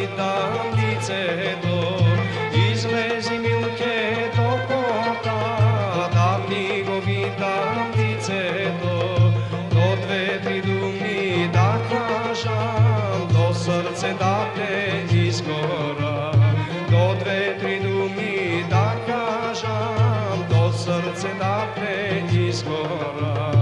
vidam liceto, izlezi Milke do kota, da mi go vidam liceto, do dve, tri dumi da kažam, do srce da te izgora, do dve, tri dumi da kažam, do srce da te izgora.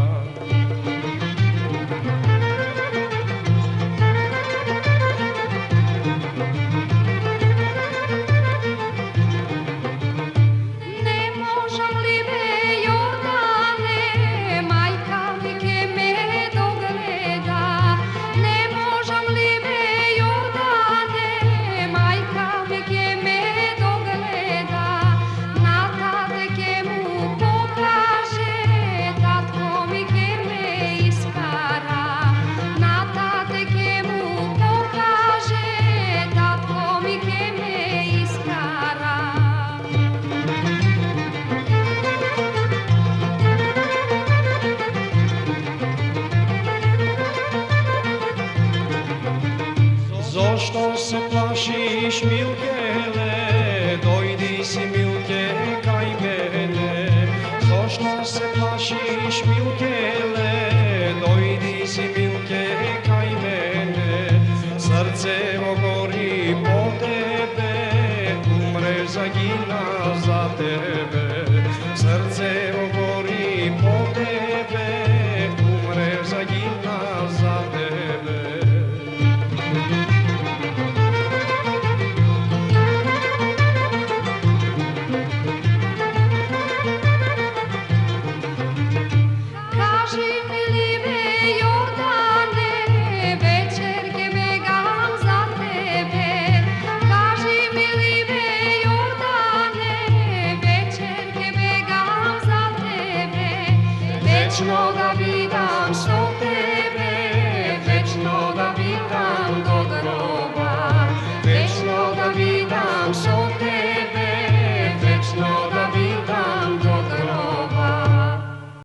Zašto se plašiš Milkele, dojdi si Milke kaj mene. Zašto se plašiš Milkele, dojdi si Milke kaj mene. Srce ogori po tebe, umreš zagina za tebe. Srce ogori po tebe, umreš zagina za tebe. Večno ga